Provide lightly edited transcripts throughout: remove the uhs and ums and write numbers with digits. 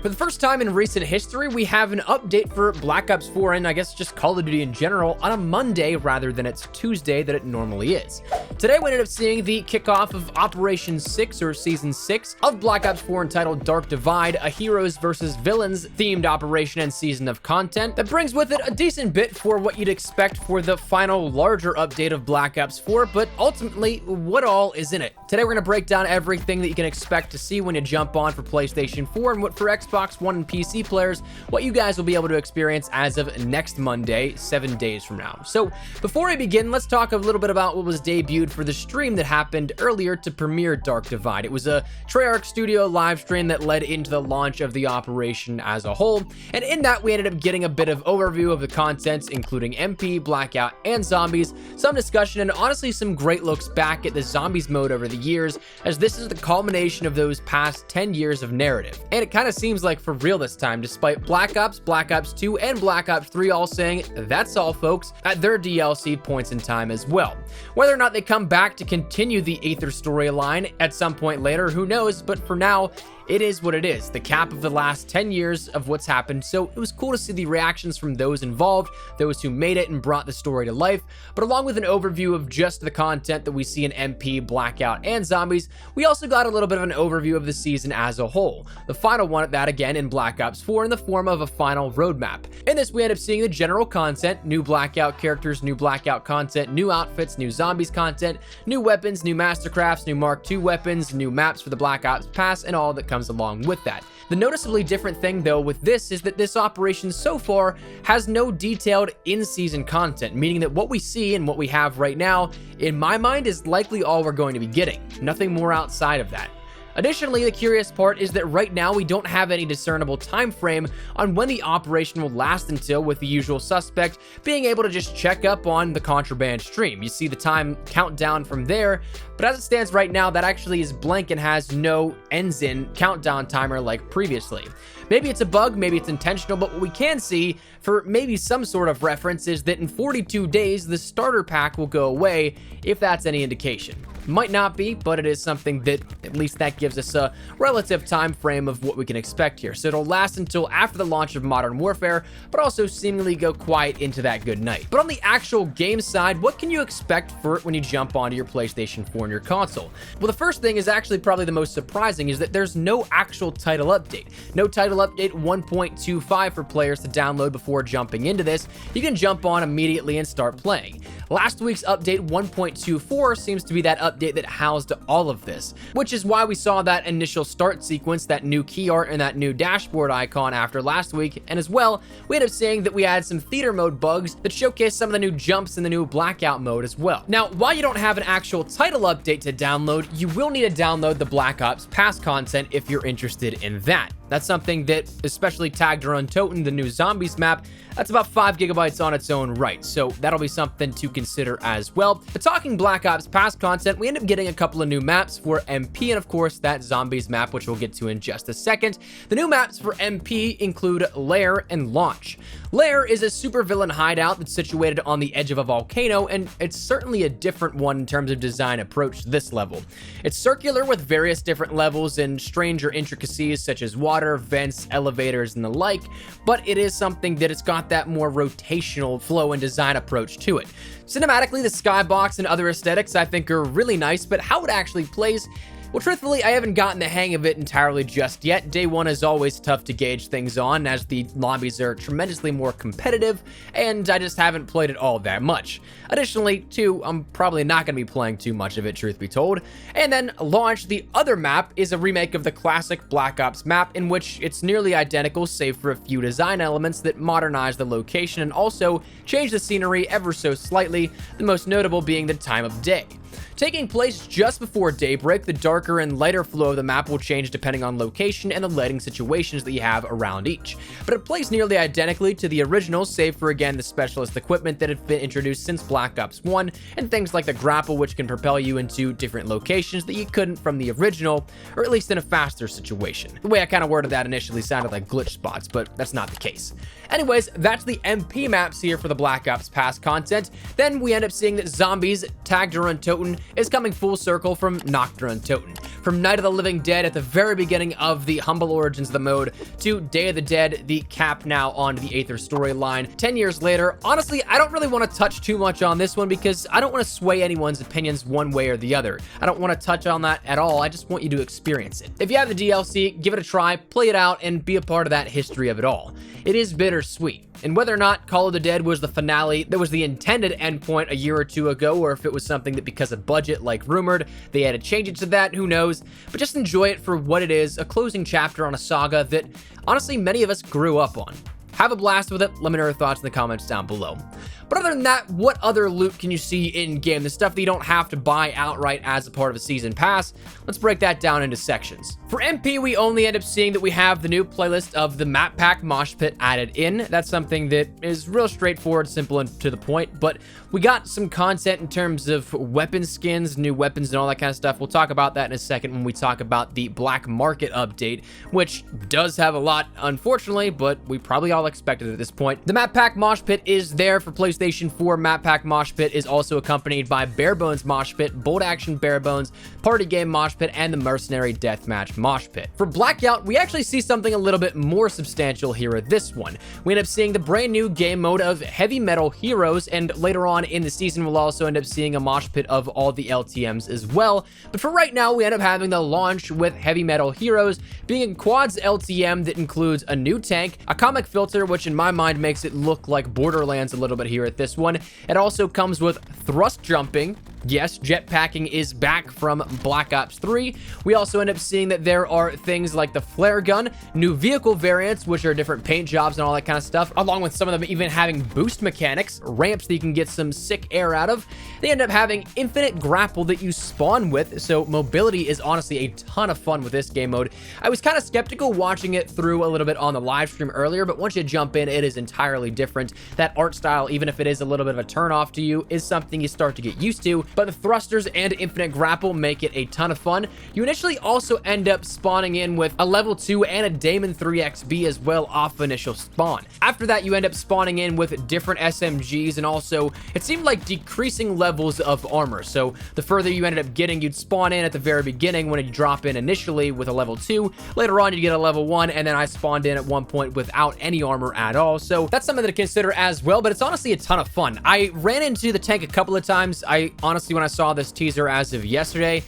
For the first time in recent history, we have an update for Black Ops 4 and I guess just Call of Duty in general on a Monday rather than it's Tuesday that it normally is. Today we ended up seeing the kickoff of Operation 6 or Season 6 of Black Ops 4 entitled Dark Divide, a heroes versus villains themed operation and season of content that brings with it a decent bit for what you'd expect for the final larger update of Black Ops 4, but ultimately, what all is in it? Today we're going to break down everything that you can expect to see when you jump on for PlayStation 4 and what for Xbox One and PC players, what you guys will be able to experience as of next Monday, 7 days from now. So before we begin, let's talk a little bit about what was debuted for the stream that happened earlier to premiere Dark Divide. It was a Treyarch Studio live stream that led into the launch of the operation as a whole, and in that we ended up getting a bit of overview of the content, including MP, Blackout, and Zombies, some discussion, and honestly some great looks back at the Zombies mode over the years, as this is the culmination of those past 10 years of narrative. And it kind of seems like for real this time, despite Black Ops, Black Ops 2, and Black Ops 3 all saying, "That's all folks," at their DLC points in time as well. Whether or not they come back to continue the Aether storyline at some point later, who knows, but for now, it is what it is, the cap of the last 10 years of what's happened, so it was cool to see the reactions from those involved, those who made it and brought the story to life, but along with an overview of just the content that we see in MP, Blackout, and Zombies, we also got a little bit of an overview of the season as a whole, the final one at that again in Black Ops 4 in the form of a final roadmap. In this, we end up seeing the general content, new Blackout characters, new Blackout content, new outfits, new Zombies content, new weapons, new Mastercrafts, new Mark II weapons, new maps for the Black Ops Pass, and all that comes along with that. The noticeably different thing though with this is that this operation so far has no detailed in-season content, meaning that what we see and what we have right now, in my mind, is likely all we're going to be getting. Nothing more outside of that. Additionally, the curious part is that right now we don't have any discernible time frame on when the operation will last until, with the usual suspect being able to just check up on the Contraband stream. You see the time countdown from there, but as it stands right now, that actually is blank and has no ends in countdown timer like previously. Maybe it's a bug, maybe it's intentional, but what we can see for maybe some sort of reference is that in 42 days, the starter pack will go away, if that's any indication. Might not be, but it is something that at least that gives us a relative time frame of what we can expect here. So it'll last until after the launch of Modern Warfare, but also seemingly go quiet into that good night. But on the actual game side, what can you expect for it when you jump onto your PlayStation 4 and your console? Well, the first thing is actually probably the most surprising is that there's no actual title update. No title update 1.25 for players to download before jumping into this. You can jump on immediately and start playing. Last week's update 1.24 seems to be that update that housed all of this, which is why we saw that initial start sequence, that new key art, and that new dashboard icon after last week. And as well, we ended up seeing that we had some theater mode bugs that showcase some of the new jumps in the new Blackout mode as well. Now, while you don't have an actual title update to download, you will need to download the Black Ops Pass content if you're interested in that. That's something that, especially tagged or untoten, the new Zombies map, that's about 5 gigabytes on its own right, so that'll be something to consider as well. But talking Black Ops Pass content, we end up getting a couple of new maps for MP, and of course that Zombies map, which we'll get to in just a second. The new maps for MP include Lair and Launch. Lair is a supervillain hideout that's situated on the edge of a volcano, and it's certainly a different one in terms of design approach to this level. It's circular with various different levels and stranger intricacies such as water, vents, elevators, and the like, but it is something that it's got that more rotational flow and design approach to it. Cinematically, the skybox and other aesthetics I think are really nice, but how it actually plays, well, truthfully, I haven't gotten the hang of it entirely just yet. Day one is always tough to gauge things on, as the lobbies are tremendously more competitive, and I just haven't played it all that much. Additionally, too, I'm probably not going to be playing too much of it, truth be told. And then Launch, the other map, is a remake of the classic Black Ops map, in which it's nearly identical, save for a few design elements that modernize the location and also change the scenery ever so slightly, the most notable being the time of day. Taking place just before daybreak, the darker and lighter flow of the map will change depending on location and the lighting situations that you have around each. But it plays nearly identically to the original, save for again the specialist equipment that had been introduced since Black Ops 1, and things like the grapple, which can propel you into different locations that you couldn't from the original, or at least in a faster situation. The way I kind of worded that initially sounded like glitch spots, but that's not the case. Anyways, that's the MP maps here for the Black Ops Pass content. Then we end up seeing that Zombies, tagged or untoten, is coming full circle from Nocturne and Toten. from Night of the Living Dead at the very beginning of the humble origins of the mode to Day of the Dead, the cap now on the Aether storyline 10 years later. Honestly, I don't really want to touch too much on this one because I don't want to sway anyone's opinions one way or the other. I don't want to touch on that at all. I just want you to experience it. If you have the DLC, give it a try, play it out, and be a part of that history of it all. It is bittersweet. And whether or not Call of the Dead was the finale that was the intended endpoint a year or two ago, or if it was something that because of budget, like rumored, they had to change it to that, who knows? But just enjoy it for what it is, a closing chapter on a saga that honestly many of us grew up on. Have a blast with it. Let me know your thoughts in the comments down below. But other than that, what other loot can you see in-game? The stuff that you don't have to buy outright as a part of a season pass? Let's break that down into sections. For MP, we only end up seeing that we have the new playlist of the Map Pack Mosh Pit added in. That's something that is real straightforward, simple, and to the point. But we got some content in terms of weapon skins, new weapons, and all that kind of stuff. We'll talk about that in a second when we talk about the Black Market update, which does have a lot, unfortunately, but we probably all expected it at this point. The Map Pack Mosh Pit is there for PlayStation 4. Map Pack Mosh Pit is also accompanied by Bare Bones Mosh Pit, Bolt Action Bare Bones, Party Game Mosh Pit, and the Mercenary Deathmatch Mosh Pit. For Blackout, we actually see something a little bit more substantial here at this one. We end up seeing the brand new game mode of Heavy Metal Heroes, and later on in the season, we'll also end up seeing a mosh pit of all the LTMs as well. But for right now, we end up having the launch with Heavy Metal Heroes being a quads LTM that includes a new tank, a comic filter, which in my mind makes it look like Borderlands a little bit here at this one. It also comes with thrust jumping. Yes, jetpacking is back from Black Ops 3. We also end up seeing that there are things like the flare gun, new vehicle variants, which are different paint jobs and all that kind of stuff, along with some of them even having boost mechanics, ramps that you can get some sick air out of. They end up having infinite grapple that you spawn with, so mobility is honestly a ton of fun with this game mode. I was kind of skeptical watching it through a little bit on the live stream earlier, but once you jump in, it is entirely different. That art style, even if it is a little bit of a turn-off to you, is something you start to get used to. But the thrusters and infinite grapple make it a ton of fun. You initially also end up spawning in with a level 2 and a Damon 3XB as well off initial spawn. After that, you end up spawning in with different SMGs, and also it seemed like decreasing levels of armor. So the further you ended up getting, you'd spawn in at the very beginning when you drop in initially with a level 2. Later on, you get a level 1, and then I spawned in at one point without any armor at all. So that's something to consider as well, but it's honestly a ton of fun. I ran into the tank a couple of times. I honestly, when I saw this teaser as of yesterday,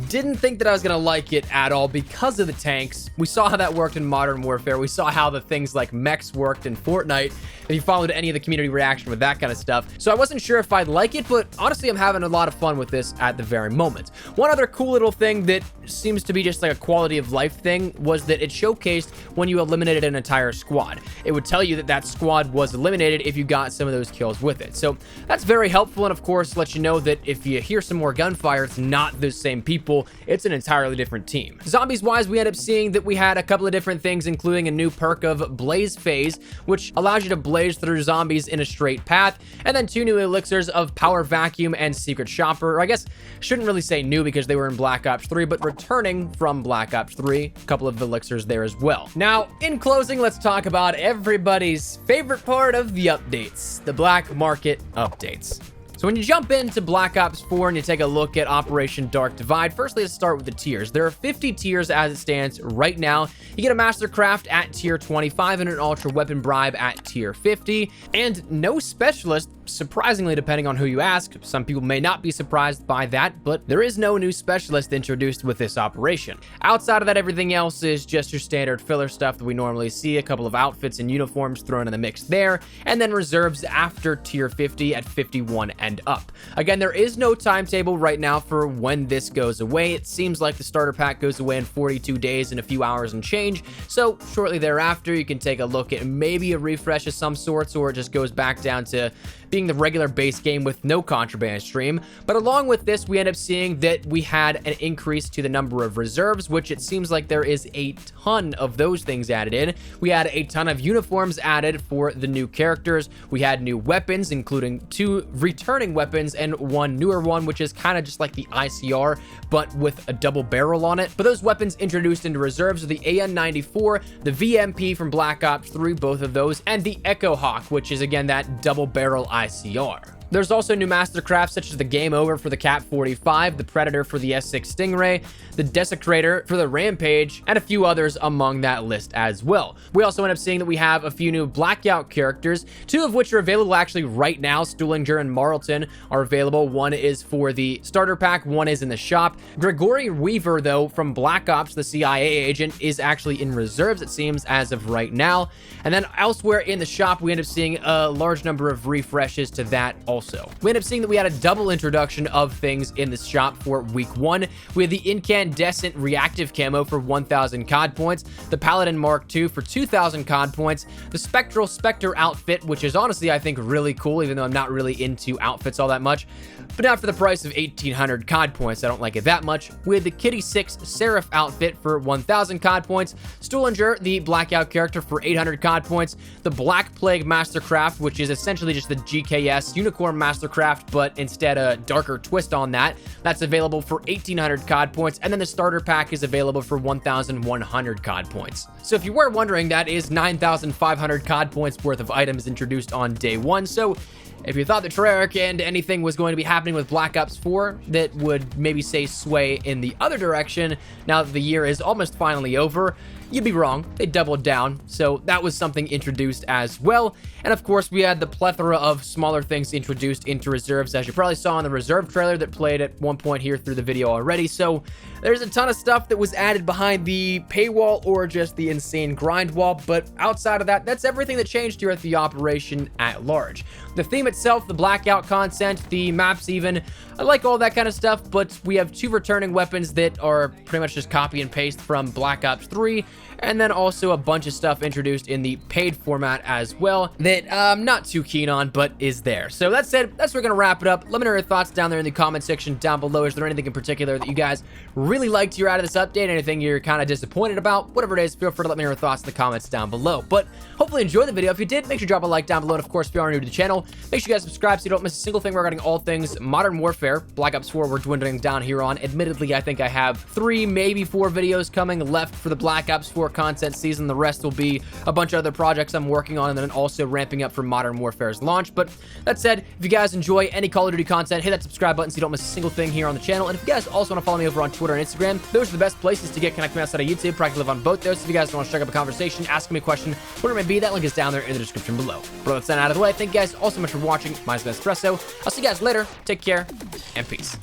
didn't think that I was going to like it at all because of the tanks. We saw how that worked in Modern Warfare. We saw how the things like mechs worked in Fortnite. If you followed any of the community reaction with that kind of stuff. So I wasn't sure if I'd like it, but honestly, I'm having a lot of fun with this at the very moment. One other cool little thing that seems to be just like a quality of life thing was that it showcased when you eliminated an entire squad. It would tell you that that squad was eliminated if you got some of those kills with it. So that's very helpful, and of course, let you know that if you hear some more gunfire, it's not the same people. It's an entirely different team. Zombies wise, we end up seeing that we had a couple of different things, including a new perk of Blaze Phase, which allows you to blaze through zombies in a straight path, and then 2 new elixirs of Power Vacuum and Secret Shopper. Or I guess shouldn't really say new because they were in Black Ops 3, but returning from Black Ops 3, a couple of elixirs there as well. Now, in closing, let's talk about everybody's favorite part of the updates, the Black Market updates. So when you jump into Black Ops 4 and you take a look at Operation Dark Divide, firstly, let's start with the tiers. There are 50 tiers as it stands right now. You get a Mastercraft at tier 25 and an Ultra Weapon Bribe at tier 50, and no specialist, surprisingly, depending on who you ask. Some people may not be surprised by that, but there is no new specialist introduced with this operation. Outside of that, everything else is just your standard filler stuff that we normally see, a couple of outfits and uniforms thrown in the mix there, and then reserves after tier 50 at 51 and up. Again, there is no timetable right now for when this goes away. It seems like the starter pack goes away in 42 days and a few hours and change, so shortly thereafter you can take a look at maybe a refresh of some sorts, or it just goes back down to being the regular base game with no contraband stream. But along with this, we end up seeing that we had an increase to the number of reserves, which it seems like there is a ton of those things added in. We had a ton of uniforms added for the new characters. We had new weapons, including 2 returning weapons and 1 newer one, which is kind of just like the ICR, but with a double barrel on it. But those weapons introduced into reserves are the AN-94, the VMP from Black Ops 3, both of those, and the Echo Hawk, which is again that double barrel ICR. There's also new mastercrafts such as the Game Over for the Cat 45, the Predator for the S6 Stingray, the Desecrator for the Rampage, and a few others among that list as well. We also end up seeing that we have a few new Blackout characters, two of which are available actually right now. Stuhlinger and Marlton are available. One is for the starter pack, one is in the shop. Gregory Weaver, though, from Black Ops, the CIA agent, is actually in reserves, it seems, as of right now. And then elsewhere in the shop, we end up seeing a large number of refreshes to that also. We end up seeing that we had a double introduction of things in the shop for week 1. We had the Incandescent Reactive Camo for 1,000 COD points, the Paladin Mark II for 2,000 COD points, the Spectral Spectre outfit, which is honestly, I think, really cool, even though I'm not really into outfits all that much, but not for the price of 1,800 COD points. I don't like it that much. We had the Kitty 6 Seraph outfit for 1,000 COD points, Stuhlinger, the Blackout character, for 800 COD points, the Black Plague Mastercraft, which is essentially just the GKS Unicorn Mastercraft, but instead a darker twist on that. That's available for 1,800 COD points, and then the starter pack is available for 1,100 COD points. So if you were wondering, that is 9,500 COD points worth of items introduced on day 1. So if you thought the Treyarch and anything was going to be happening with Black Ops 4 that would maybe say sway in the other direction now that the year is almost finally over, you'd be wrong. They doubled down, so that was something introduced as well. And of course, we had the plethora of smaller things introduced into reserves, as you probably saw in the reserve trailer that played at one point here through the video already. So there's a ton of stuff that was added behind the paywall or just the insane grind wall, but outside of that, that's everything that changed here at the operation at large. The theme itself, the Blackout content, the maps even, I like all that kind of stuff, but we have 2 returning weapons that are pretty much just copy and paste from Black Ops 3, and then also a bunch of stuff introduced in the paid format as well that I'm not too keen on, but is there. So that said, that's where we're going to wrap it up. Let me know your thoughts down there in the comment section down below. Is there anything in particular that you guys really liked here out of this update? Anything you're kind of disappointed about? Whatever it is, feel free to let me know your thoughts in the comments down below. But hopefully enjoy the video. If you did, make sure to drop a like down below. And of course, if you are new to the channel, make sure you guys subscribe so you don't miss a single thing regarding all things Modern Warfare. Black Ops 4 we're dwindling down here on. Admittedly, I think I have 3, maybe 4 videos coming left for the Black Ops 4 content season. The rest will be a bunch of other projects I'm working on and then also ramping up for Modern Warfare's launch. But that said, if you guys enjoy any Call of Duty content, hit that subscribe button so you don't miss a single thing here on the channel. And if you guys also want to follow me over on Twitter and Instagram, those are the best places to get connected with me outside of YouTube. Probably live on both those. So if you guys want to strike up a conversation, ask me a question, whatever it may be, that link is down there in the description below. But that's that out of the way. Thank you guys all so much for watching. My name is Espresso. I'll see you guys later. Take care and peace.